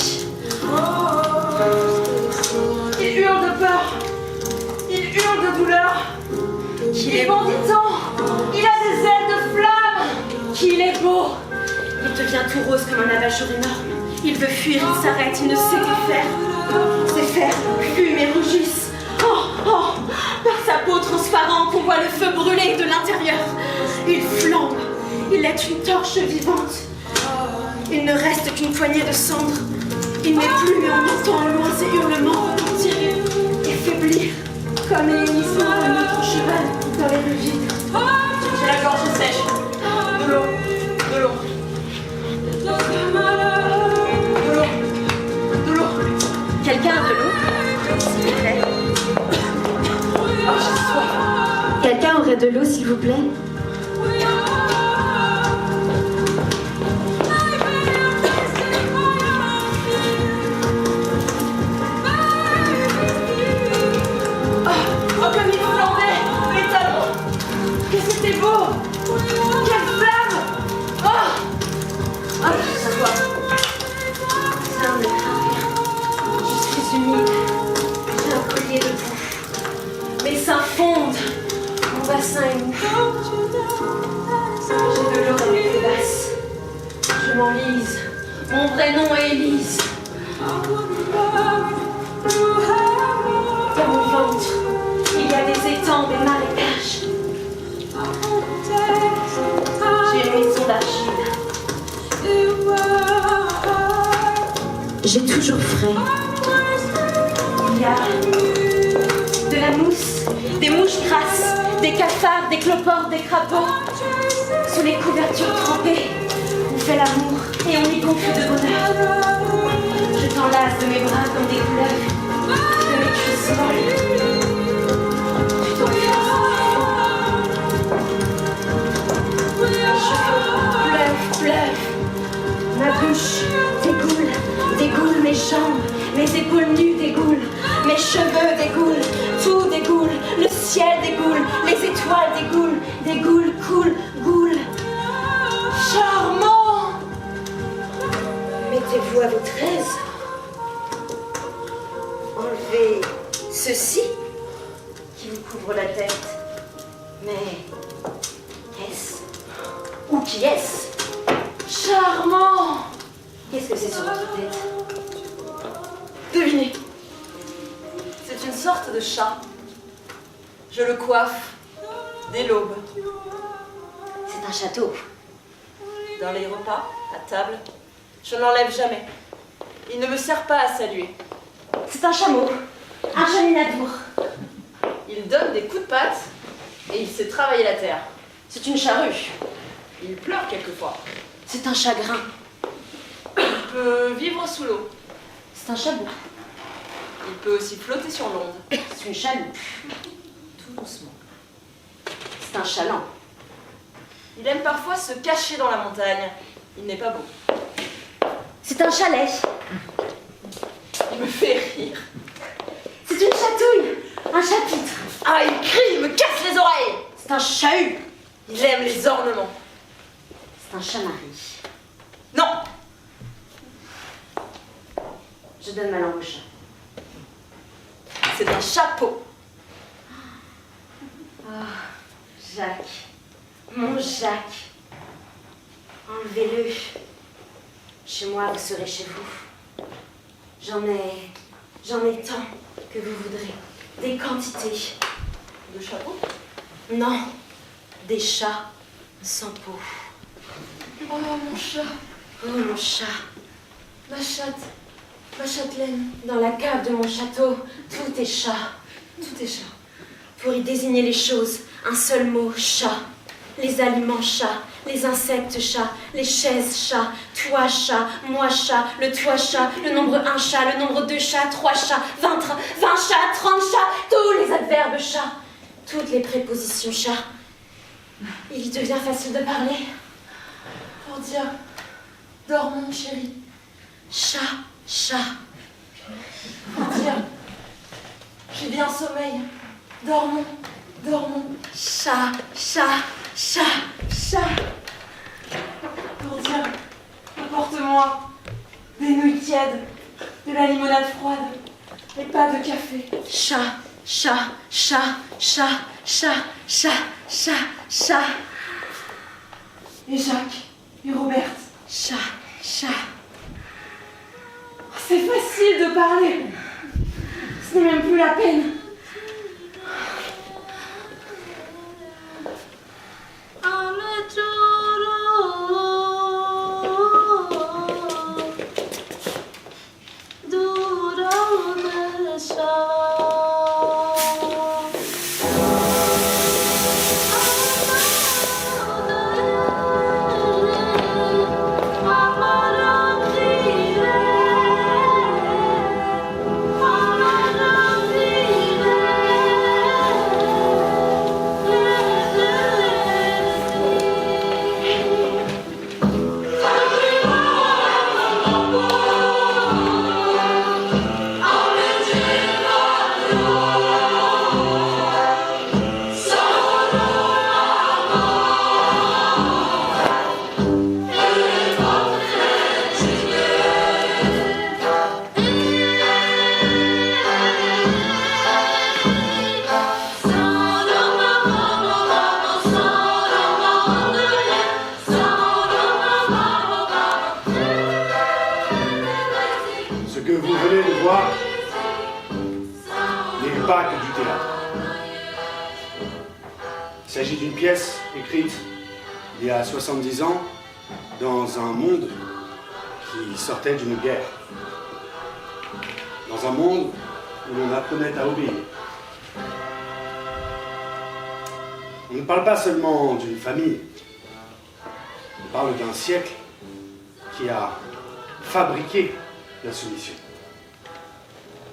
douleur. Qu'il est banditant. Il a des ailes de flamme. Qu'il est beau. Il devient tout rose comme un abat-jour énorme. Il veut fuir, il s'arrête, il ne sait que faire. Ses fers fument et rougissent. Oh, oh, par sa peau transparente, on voit le feu brûler de l'intérieur. Il flambe, il est une torche vivante. Il ne reste qu'une poignée de cendres. Il n'est plus, mais on entend au loin ses hurlements retentir et faiblir, comme les hennissements d'un autre cheval dans les rues vides. J'ai la gorge sèche. De l'eau. De l'eau. De l'eau. Quelqu'un a de l'eau, s'il vous plaît? Oh, j'ai soif. Quelqu'un aurait de l'eau, s'il vous plaît? Oh, comme il flambait, les talons. Que c'était beau. Quelle flamme. Oh, Oh, ça doit. Ça ne craint rien. Je suis humide. J'ai un collier de boue. mes seins fondent. Mon bassin est mou. J'ai de l'eau dans mes crevasses. Je m'enlise. Mon vrai nom est Élise. Dans mon ventre, il y a des étangs, des marécages. J'ai une maison d'argile. J'ai toujours frais. Il y a de la mousse, des mouches grasses, des cafards, des cloportes, des crapauds. Sous les couvertures trempées, on fait l'amour et on y gonfle de bonheur. Je t'enlace de mes bras comme des couleuvres, de mes cuisses molles. Tu t'enfuis. Mes cheveux pleuvent. Ma bouche dégoule mes jambes, mes épaules nues dégoulent, mes cheveux dégoulent, tout dégoule, le ciel dégoule, les étoiles dégoulent, goulent. Charmant! Mettez-vous à votre aise. Enlevez ceci qui vous couvre la tête. Mais qu'est-ce? Ou qui est-ce? Charmant! Qu'est-ce que c'est sur votre tête? Devinez. C'est une sorte de chat. Je le coiffe dès l'aube. C'est un château. Dans les repas, à table, je n'enlève jamais. Il ne me sert pas à saluer. C'est un chameau. Un cheninadour. Il donne des coups de patte et il sait travailler la terre. C'est une charrue. Il pleure quelquefois. C'est un chagrin. Il peut vivre sous l'eau. C'est un chameau. Il peut aussi flotter sur l'onde. C'est une chaloupe. Tout doucement. C'est un chaland. Il aime parfois se cacher dans la montagne. Il n'est pas beau. C'est un chalet. Il me fait rire. C'est une chatouille. Un chapitre. Ah, il crie, il me casse les oreilles. C'est un chahut. Il aime les ornements. C'est un chamari. Non. Je donne ma langue au chat. C'est un chapeau. Ah, Jacques. Mon Jacques. Enlevez-le. Chez moi, vous serez chez vous. J'en ai tant que vous voudrez. Des quantités. De chapeau? Non, des chats sans peau. Oh, mon chat. Oh, mon chat. Ma chatte. Ma châtelaine. Dans la cave de mon château, tout est chat. Tout est chat. Pour y désigner les choses, un seul mot, chat. Les aliments, chat. Les insectes, chat. Les chaises, chat. Toi, chat. Moi, chat. Le toi, chat. Le nombre 1, chat. Le nombre 2, chat. 3 chats. 20 chats. 30 chats. Tous les adverbes, chat. Toutes les prépositions, chat. Il y devient facile de parler. Pour dire, dors mon chéri. Chat, chat. Pour dire, j'ai bien sommeil. Dormons. Chat, chat, chat, chat. Pour dire, apporte-moi des nouilles tièdes, de la limonade froide et pas de café. Chat, Chat, chat, chat, chat, chat, chat, chat. Et Jacques, et Robert. Chat, chat. C'est facile de parler. Ce n'est même plus la peine. Ce que vous venez de voir n'est pas que du théâtre. Il s'agit d'une pièce écrite il y a 70 ans dans un monde qui sortait d'une guerre. Dans un monde où l'on apprenait à obéir. On ne parle pas seulement d'une famille, on parle d'un siècle qui a fabriqué la soumission,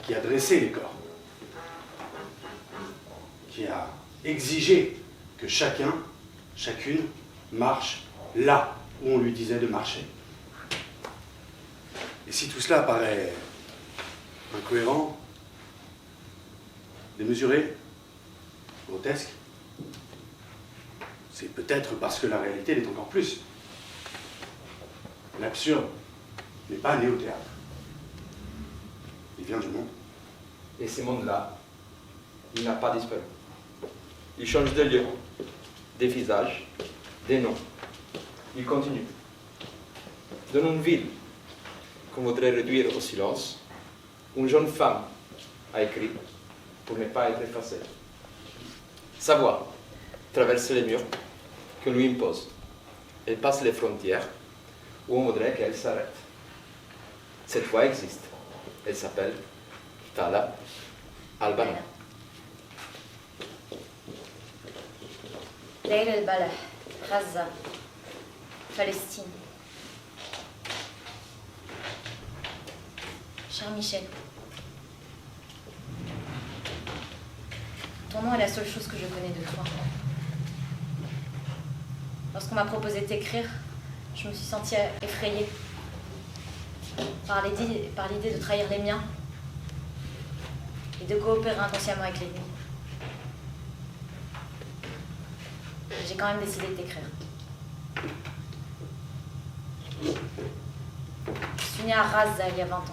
qui a dressé les corps, qui a exigé que chacun, chacune, marche là où on lui disait de marcher. Et si tout cela paraît incohérent, démesuré, grotesque, c'est peut-être parce que la réalité l'est encore plus. L'absurde n'est pas né au théâtre. Il vient du monde. Et ce monde-là, il n'a pas disparu. Il change de lieu, des visages, des noms. Il continue. Dans une ville qu'on voudrait réduire au silence, une jeune femme a écrit pour ne pas être effacée. Sa voix traverse les murs que lui impose. Elle passe les frontières où on voudrait qu'elle s'arrête. Cette voix existe. Elle s'appelle Tala Al-Banna. Leïl el-Balah, Gaza, Palestine. Cher Michel, ton nom est la seule chose que je connais de toi. Lorsqu'on m'a proposé de t'écrire, je me suis sentie effrayée par l'idée de trahir les miens et de coopérer inconsciemment avec l'ennemi. J'ai quand même décidé de t'écrire. Je suis née à Gaza il y a 20 ans.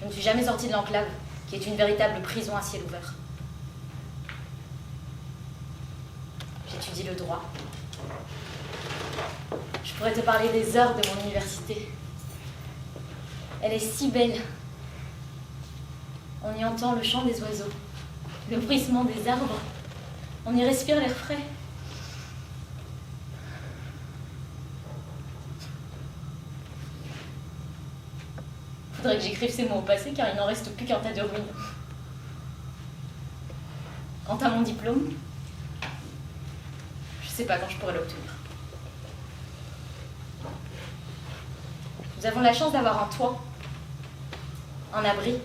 Je ne suis jamais sortie de l'enclave, qui est une véritable prison à ciel ouvert. J'étudie le droit. Je pourrais te parler des heures de mon université. Elle est si belle. On y entend le chant des oiseaux, le bruissement des arbres. On y respire l'air frais. Faudrait que j'écrive ces mots au passé, car il n'en reste plus qu'un tas de ruines. Quant à mon diplôme, je sais pas quand je pourrai l'obtenir. Nous avons la chance d'avoir un toit, un abri.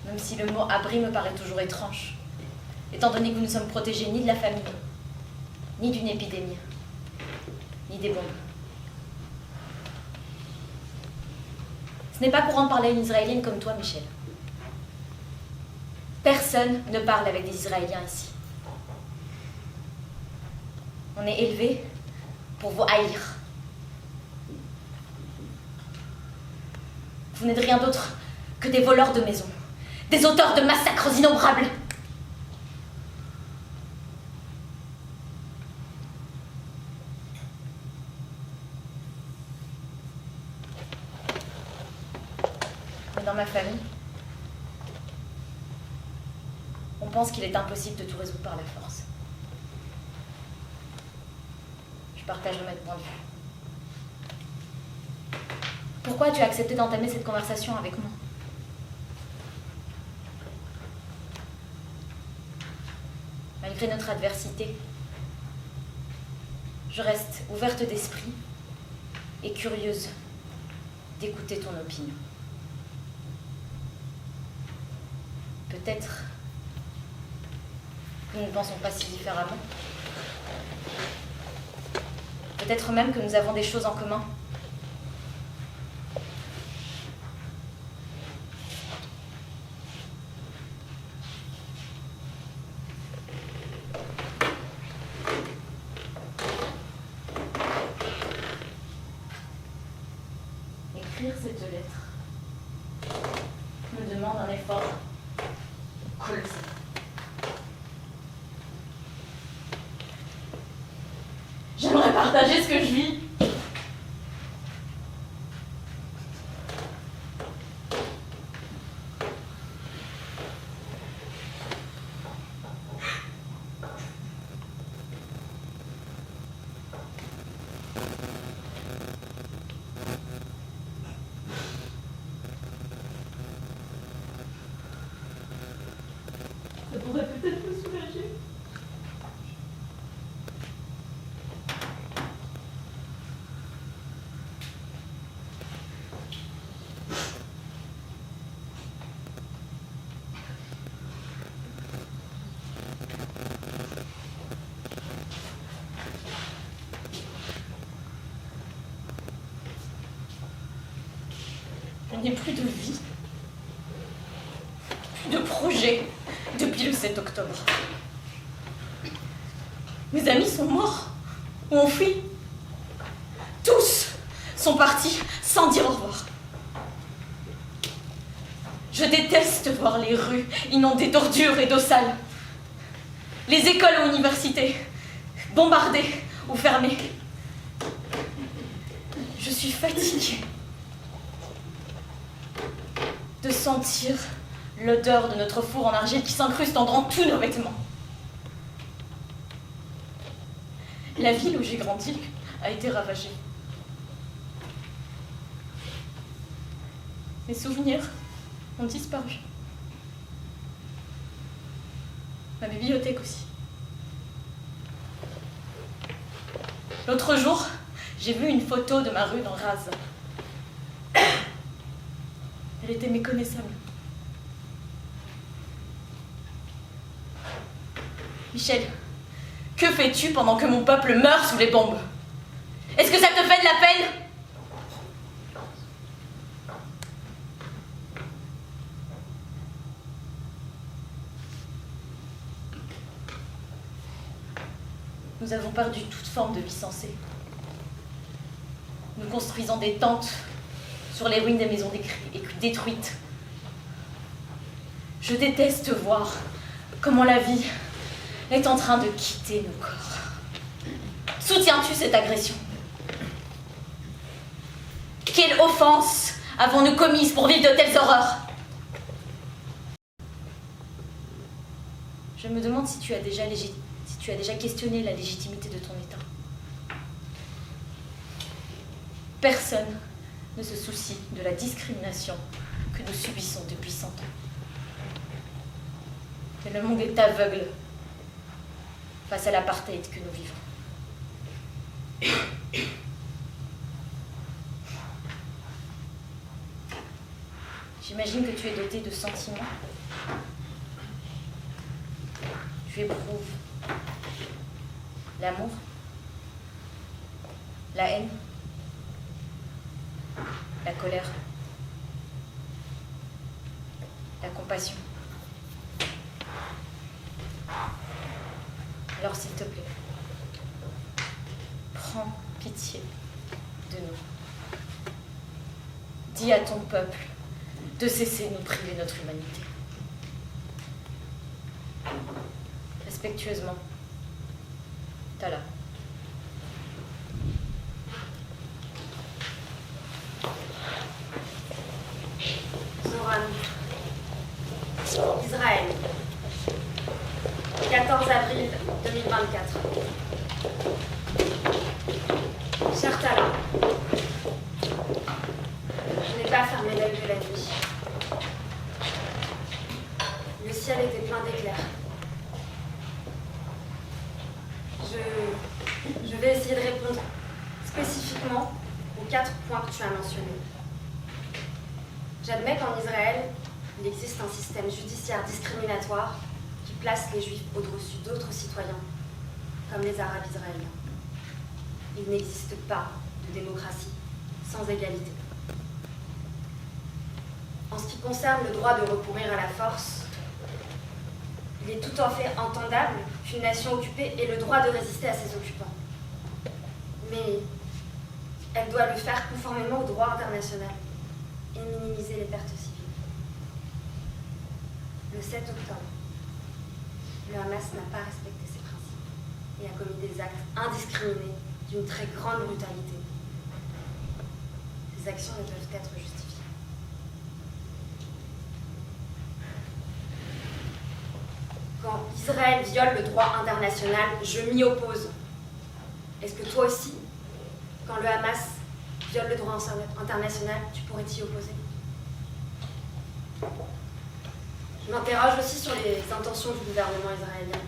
Même si le mot abri me paraît toujours étrange, étant donné que nous ne sommes protégés ni de la famine, ni d'une épidémie, ni des bombes. Ce n'est pas courant de parler à une Israélienne comme toi, Michel. Personne ne parle avec des Israéliens ici. On est élevés pour vous haïr. Vous n'êtes rien d'autre que des voleurs de maisons, des auteurs de massacres innombrables. Mais dans ma famille, on pense qu'il est impossible de tout résoudre par la force. Je partage le même point de vue. Pourquoi as-tu accepté d'entamer cette conversation avec moi? Malgré notre adversité, je reste ouverte d'esprit et curieuse d'écouter ton opinion. Peut-être que nous ne pensons pas si différemment. Peut-être même que nous avons des choses en commun. Écrire cette lettre me demande un effort colossal. J'aimerais partager ce que je vis. Ça pourrait peut-être me soulager. Je n'ai plus de vie, plus de projet depuis le 7 octobre. Mes amis sont morts ou ont fui. Tous sont partis sans dire au revoir. Je déteste voir les rues inondées d'ordures et d'eau sale. Les écoles ou universités bombardées ou fermées. Je suis fatiguée de sentir l'odeur de notre four en argile qui s'incruste dans tous nos vêtements. La ville où j'ai grandi a été ravagée. Mes souvenirs ont disparu. Ma bibliothèque aussi. L'autre jour, j'ai vu une photo de ma rue dans Raz. Elle était méconnaissable. Michel, que fais-tu pendant que mon peuple meurt sous les bombes? Est-ce que ça te fait de la peine? Nous avons perdu toute forme de vie sensée. Nous construisons des tentes sur les ruines des maisons détruites. Je déteste voir comment la vie est en train de quitter nos corps. Soutiens-tu cette agression? Quelle offense avons-nous commise pour vivre de telles horreurs? Je me demande si tu as déjà questionné la légitimité de ton État. Personne ne se soucie de la discrimination que nous subissons depuis 100 ans. Mais le monde est aveugle face à l'apartheid que nous vivons. J'imagine que tu es doté de sentiments. Tu éprouves l'amour, la haine, la colère, la compassion. Alors s'il te plaît, prends pitié de nous. dis à ton peuple de cesser de nous priver de notre humanité. Respectueusement, Tala. Zoran. Israël. 14 avril 2024. Cher Tala, je n'ai pas fermé l'œil de la nuit. Le ciel était plein d'éclairs. Je vais essayer de répondre spécifiquement aux 4 points que tu as mentionnés. J'admets qu'en Israël, il existe un système judiciaire discriminatoire qui place les Juifs au-dessus d'autres citoyens, comme les Arabes israéliens. Il n'existe pas de démocratie sans égalité. En ce qui concerne le droit de recourir à la force, il est tout à fait entendable qu'une nation occupée ait le droit de résister à ses occupants. Mais elle doit le faire conformément au droit international et minimiser les pertes civiles. Le 7 octobre, le Hamas n'a pas respecté ses principes et a commis des actes indiscriminés d'une très grande brutalité. Ces actions ne peuvent être justifiées. Quand Israël viole le droit international, je m'y oppose. Est-ce que toi aussi, quand le Hamas viole le droit international, tu pourrais t'y opposer? Je m'interroge aussi sur les intentions du gouvernement israélien.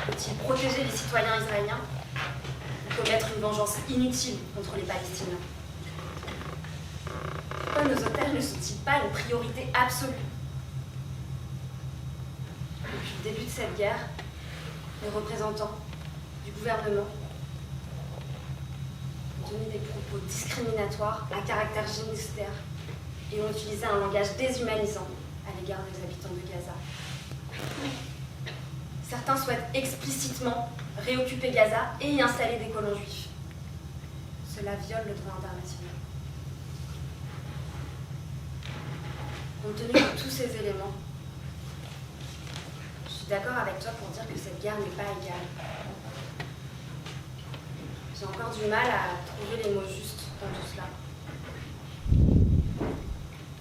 Peut-il protéger les citoyens israéliens ou commettre une vengeance inutile contre les Palestiniens? Pourquoi nos otages ne sont-ils pas une priorité absolue? Depuis le début de cette guerre, les représentants du gouvernement ont tenu des propos discriminatoires à caractère génocidaire et ont utilisé un langage déshumanisant à l'égard des habitants de Gaza. Certains souhaitent explicitement réoccuper Gaza et y installer des colons juifs. Cela viole le droit international. Compte tenu de tous ces éléments, je suis d'accord avec toi pour dire que cette guerre n'est pas égale. J'ai encore du mal à trouver les mots justes dans tout cela.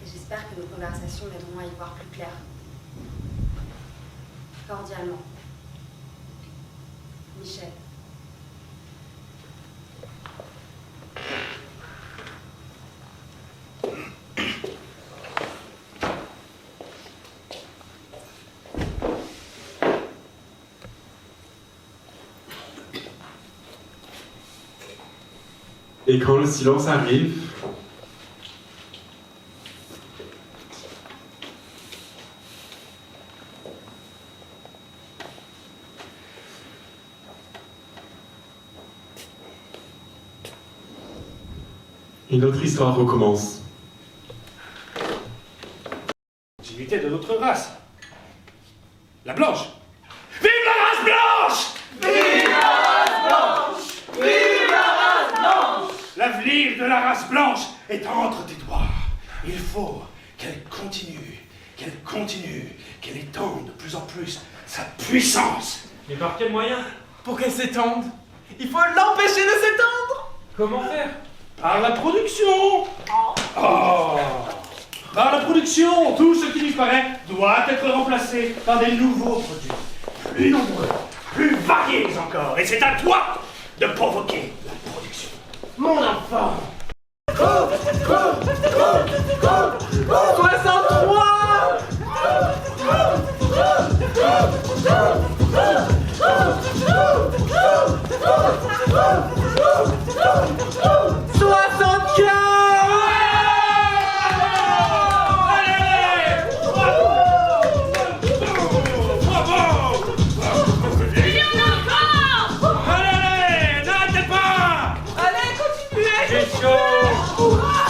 Et j'espère que nos conversations m'aideront à y voir plus clair. Cordialement. Michel. Et quand le silence arrive, une autre histoire recommence. Continuité de notre race. La blanche. Vive la race blanche! Vive la race blanche! Vive la race blanche! L'avenir de la race blanche est entre tes doigts. Il faut qu'elle continue, qu'elle étende de plus en plus sa puissance. Mais par quel moyen? Pour qu'elle s'étende, il faut l'empêcher de s'étendre. Comment faire? Par la production. Oh. Par la production, tout ce qui disparaît doit être remplacé par des nouveaux produits, plus nombreux, plus variés encore. Et c'est à toi de provoquer la production. Mon enfant.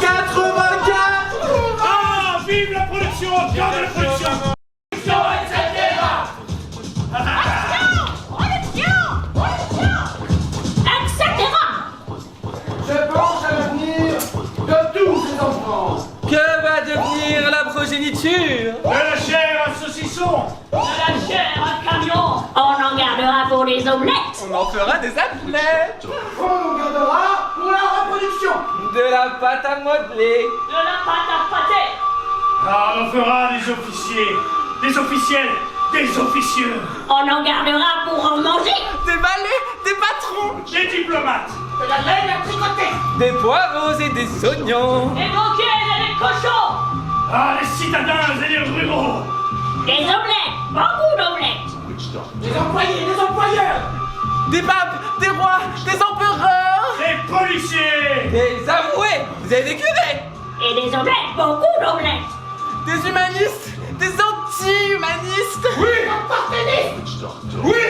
84! Ah, vive la production! Vive la production! Je pense à l'avenir de tous finiture. De la chair à saucisson. De la chair à camion. On en gardera pour les omelettes. On en fera des athlètes. On nous gardera pour la reproduction. De la pâte à modeler. De la pâte à pâté. Ah, on en fera des officiers, des officiels, des officieux, On en gardera pour en manger. Des valets, des patrons. des diplomates. De la laine à tricoter. Des poireaux et des oignons. Des coquets et des cochons. Ah, les citadins et les ruraux. Des omelettes. Beaucoup d'omelettes. Des employés, des employeurs. Des papes, des rois, des empereurs. Des policiers. Des avoués. Des curés. Et des omelettes. Beaucoup d'omelettes. Des humanistes, des anti-humanistes. Oui. Oui.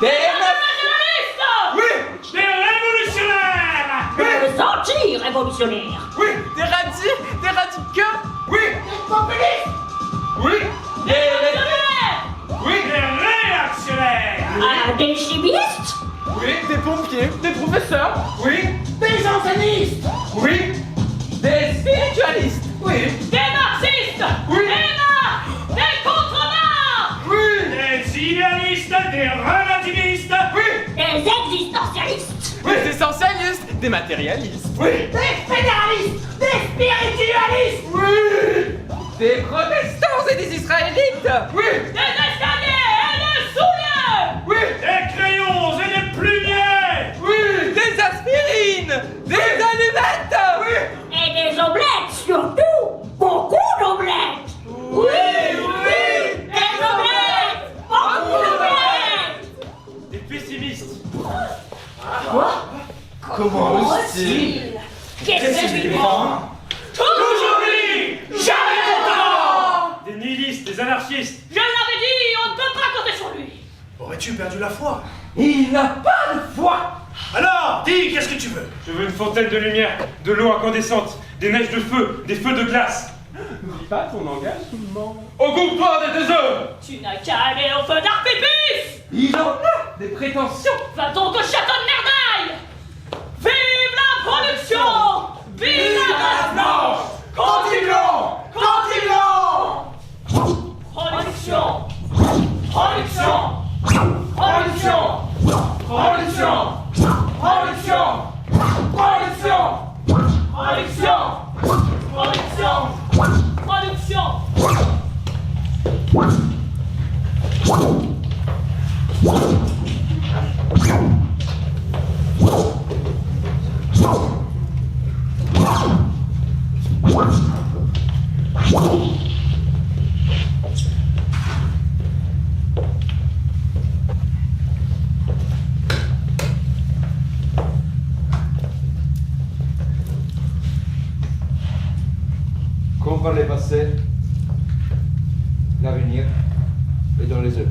Des Nationalistes. Oui. Des révolutionnaires. Des anti-révolutionnaires. Oui. Des radicaux. Oui. Des populistes. Oui. Des réactionnaires. Oui. Des réactionnaires. Des chimistes. Oui, des pompiers, des professeurs. Oui. Des jansénistes. Oui. Des spiritualistes. Oui. Des marxistes. Oui. Des marques. Des contremarques. Oui. Des idéalistes, des relativistes. Oui. Des existentialistes. Des essentialistes, des matérialistes. Oui. Des fédéralistes. Des spiritualistes. Oui. Des protestants et des israélites. Oui. Des escaliers et des souliers. Oui. Des crayons et des plumiers. Oui. Des aspirines. Des allumettes. Oui. Et des omelettes, surtout. Beaucoup d'omelettes. Oui. Oui. Des omelettes. Beaucoup d'omelettes. Des pessimistes. Comment aussi? Qu'est-ce que tu prends? Aujourd'hui, jamais longtemps. Des nihilistes, des anarchistes. Je l'avais dit, on ne peut pas compter sur lui. Aurais-tu perdu la foi? Il n'a pas de foi. Alors, dis, qu'est-ce que tu veux? Je veux une fontaine de lumière, de l'eau incandescente, des neiges de feu, des feux de glace. N'oublie pas ton engagement. Occupe-toi des deux œufs. Tu n'as qu'à aller au feu d'artifice. Il en a des prétentions. Va donc au château de Merdaille. Vive la production. Vive la Non. Continuons. production. Production. Production. Production. Production. Production. Production. Production. Comme par le passé, l'avenir est dans les œufs.